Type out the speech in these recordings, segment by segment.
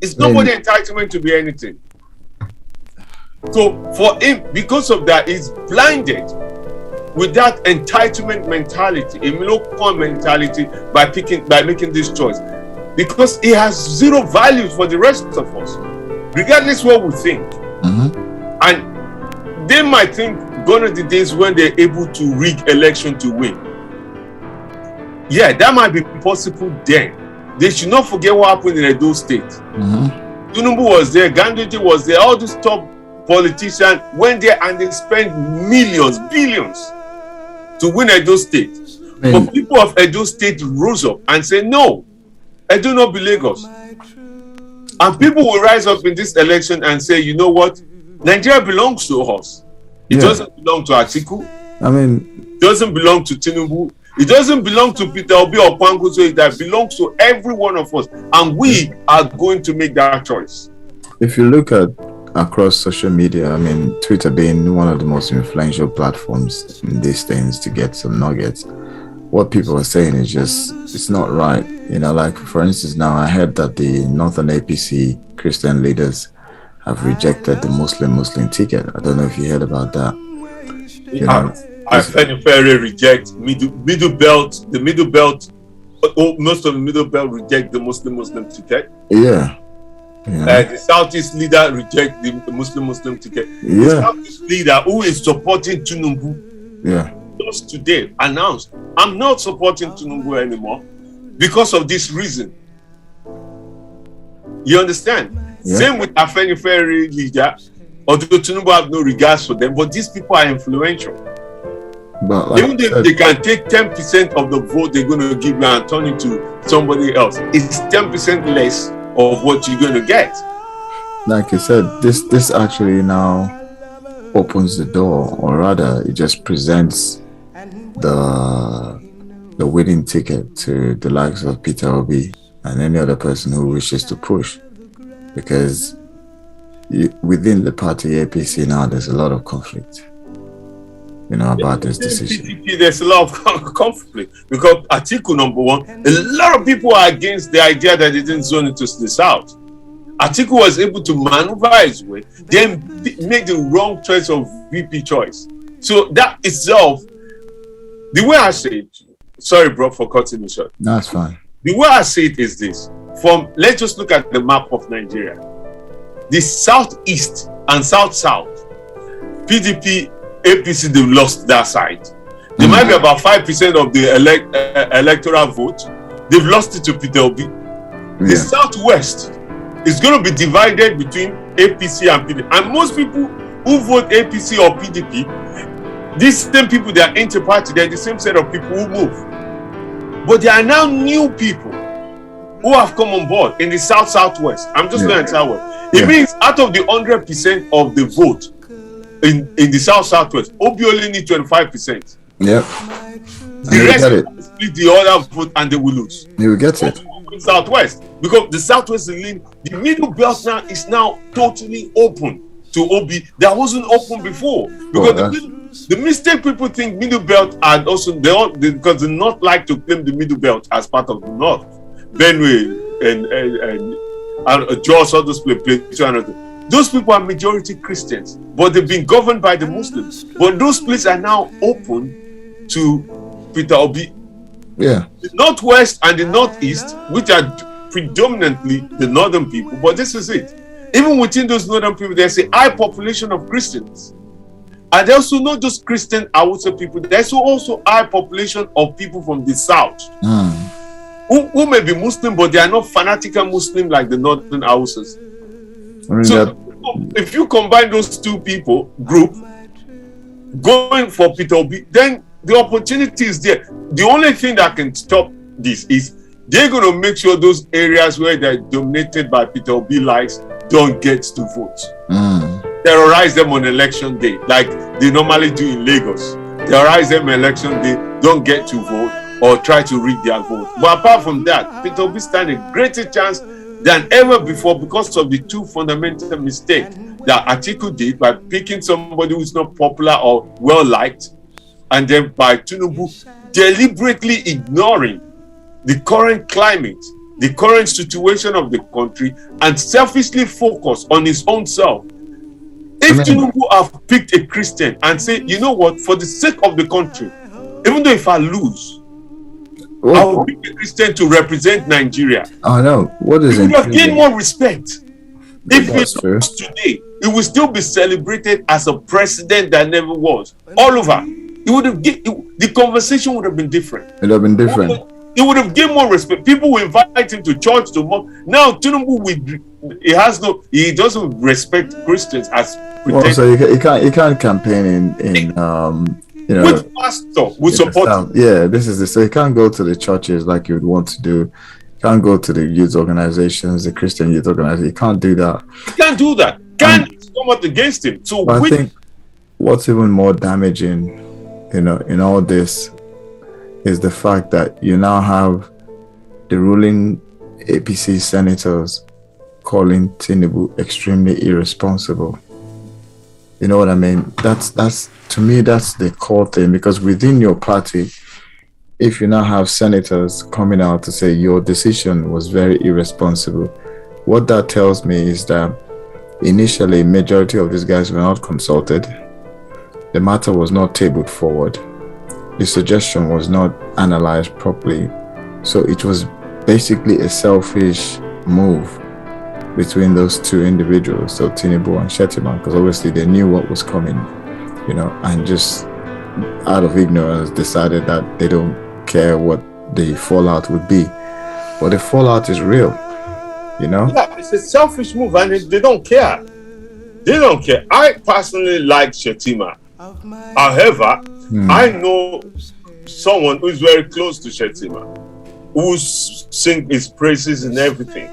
It's nobody's entitlement to be anything. So for him, because of that, he's blinded with that entitlement mentality, a Milocon mentality by making this choice. Because he has zero value for the rest of us, regardless what we think. And they might think gone are the days when they're able to rig election to win. Yeah, that might be possible then. They should not forget what happened in Edo State. Tinubu was there, Ganduje was there, all these top politicians went there and they spent millions, billions to win Edo State. But people of Edo State rose up and said, no, I do not be Lagos. And people will rise up in this election and say, you know what? Nigeria belongs to us. It doesn't belong to Atiku. It doesn't belong to Tinubu. It doesn't belong to Peter Obi or Kwangu. So it belongs to every one of us. And we are going to make that choice. If you look at across social media, Twitter being one of the most influential platforms in these things to get some nuggets, what people are saying is just, it's not right. Like for instance, now I heard that the Northern APC Christian leaders have rejected the Muslim ticket. I don't know if you heard about that. I very reject middle belt. The middle belt, most of the middle belt reject the Muslim ticket. The Southeast leader reject the Muslim ticket. The Southeast leader who is supporting Tinubu just today announced, I'm not supporting Tinubu anymore because of this reason. You understand? Same with Afenifere leader, although Tinubu have no regards for them, but these people are influential. But like even if they can take 10% of the vote they're going to give you and turn it to somebody else, it's 10% less of what you're going to get. Like you said, this actually now opens the door, or rather it just presents the winning ticket to the likes of Peter Obi and any other person who wishes to push, because within the party APC now there's a lot of conflict about this decision. PDP, there's a lot of conflict because Atiku, number one, a lot of people are against the idea that they didn't zone it to the south. Atiku was able to maneuver his way, then make the wrong choice of VP choice. So that itself, the way I say it, sorry bro for cutting me short. No, it's fine. The way I say it is this: let's just look at the map of Nigeria. The southeast and south-south, PDP, APC, they've lost that side. They might be about 5% of the electoral vote. They've lost it to Peter Obi. The southwest is going to be divided between APC and PDP. And most people who vote APC or PDP, these same people, they are inter-party. They're the same set of people who move. But there are now new people who have come on board in the southwest. I'm just going to tell you. It means out of the 100% of the vote in the southwest, Obi only need 25%. Yep. The rest will split the other vote and they will lose. You will get it. Southwest, because the southwest is lean. The middle belt now is totally open to Obi. That wasn't open before. Because the mistake people think middle belt are also because they not like to claim the middle belt as part of the north. Benue and Jos, all those places. Those people are majority Christians, but they've been governed by the Muslims. But those places are now open to Peter Obi. Yeah. The northwest and the northeast, which are predominantly the northern people, but this is it. Even within those northern people, there's a high population of Christians. And there's also not just Christian Hausa people, there's also high population of people from the south who may be Muslim, but they are not fanatical Muslim like the northern Hausas. If you combine those two people group going for Peter Obi, then the opportunity is there. The only thing that can stop this is they're going to make sure those areas where they're dominated by Peter Obi likes don't get to vote. Terrorize them on election day, like they normally do in Lagos. Terrorize them on election day, don't get to vote or try to rig their vote. But apart from that, Peter Obi stands a greater chance than ever before because of the two fundamental mistakes that Atiku did by picking somebody who's not popular or well-liked, and then by Tinubu deliberately ignoring the current climate, the current situation of the country and selfishly focus on his own self. If Tinubu have picked a Christian and say, you know what, for the sake of the country, even though if I lose, I will pick a Christian to represent Nigeria. Oh no, what is it? He would have gained more respect. If he lose today, he will still be celebrated as a president that never was. All over. The conversation would have been different. It would have been different. He would have gained more respect. People will invite him to church to mock. Now Tinubu he doesn't respect Christians as pretenders. Well, so he can't campaign in with pastor, with support. Yeah, this is so he can't go to the churches like you would want to do. He can't go to the youth organizations, the Christian youth organizations. He can't do that. He can't do that. Can't come out against him. So I think what's even more damaging, in all this, is the fact that you now have the ruling APC senators calling Tinubu extremely irresponsible. You know what I mean? That's to me, that's the core thing, because within your party, if you now have senators coming out to say your decision was very irresponsible, what that tells me is that initially majority of these guys were not consulted. The matter was not tabled forward. The suggestion was not analyzed properly. So it was basically a selfish move between those two individuals, so Tinubu and Shettima, because obviously they knew what was coming, and just out of ignorance decided that they don't care what the fallout would be. But the fallout is real, Yeah, it's a selfish move and they don't care. They don't care. I personally like Shettima. However, I know someone who is very close to Shettima, who sings his praises and everything.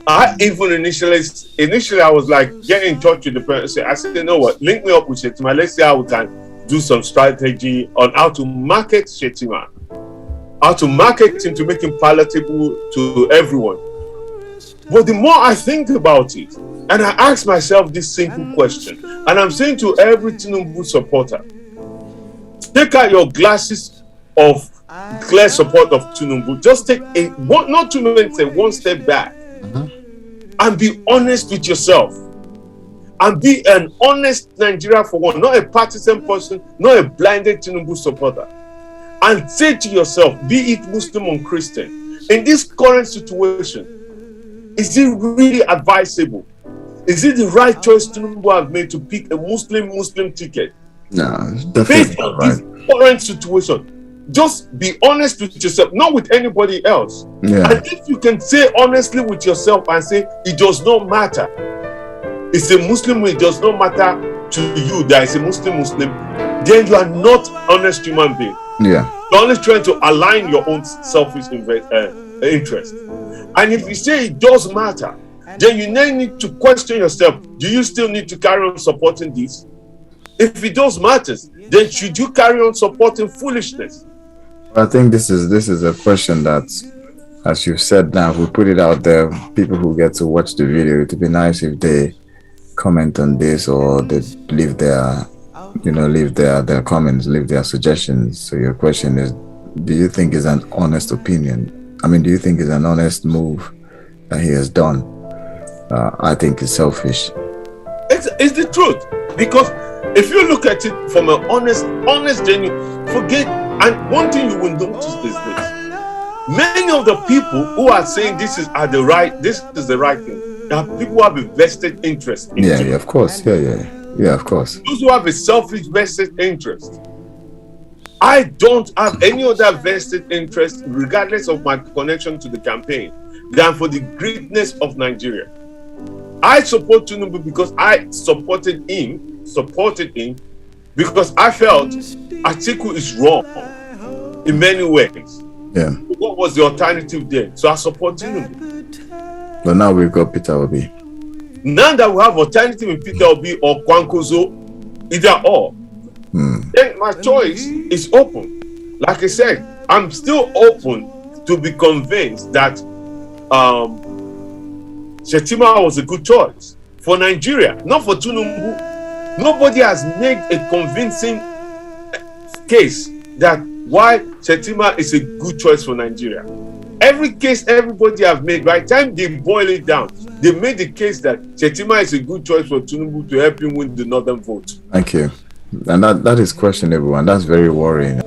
I even initially I was like, get in touch with the person. I said, you know what, link me up with Shettima. Let's see how we can do some strategy on how to market Shettima, how to market him to make him palatable to everyone. But the more I think about it, and I ask myself this simple question, and I'm saying to every Tinubu supporter, take out your glasses of clear support of Tinubu. Just take not 2 minutes, one step back, and be honest with yourself, and be an honest Nigeria for one, not a partisan person, not a blinded Tinubu supporter, and say to yourself, be it Muslim or Christian, in this current situation, is it really advisable? Is it the right choice Tinubu have made to pick a Muslim ticket? No, definitely based on this current situation. Just be honest with yourself, not with anybody else. Yeah. And if you can say honestly with yourself and say it does not matter, it's a Muslim, it does not matter to you that it's a Muslim, then you are not honest human being. Yeah. You're only trying to align your own selfish interest. And if you say it does matter, then you now need to question yourself, do you still need to carry on supporting this? If it does matter, then should you carry on supporting foolishness? I think this is a question that, as you've said now, if we put it out there, people who get to watch the video, it would be nice if they comment on this, or they leave their comments, leave their suggestions. So your question is, do you think it's an honest opinion? I mean, do you think it's an honest move that he has done? I think it's selfish. It's the truth, because if you look at it from an honest, genuine, forget. And one thing you will notice is this: many of the people who are saying this is the right thing, are people who have a vested interest in it. Yeah, of course. Yeah, of course. Those who have a selfish vested interest. I don't have any other vested interest, regardless of my connection to the campaign, than for the greatness of Nigeria. I support Tinubu because I supported him because I felt Atiku is wrong in many ways. Yeah. What was the alternative there? So I support Tinubu. But now we've got Peter Obi. Now that we have alternative in Peter Obi or Kwankwaso, either or, then my choice is open. Like I said, I'm still open to be convinced that Shettima was a good choice for Nigeria, not for Tinubu. Nobody has made a convincing case that why Shettima is a good choice for Nigeria. Every case everybody have made, by the time they boil it down, they made the case that Shettima is a good choice for Tinubu to help him win the northern vote. Thank you. And that is questionable, and that's very worrying.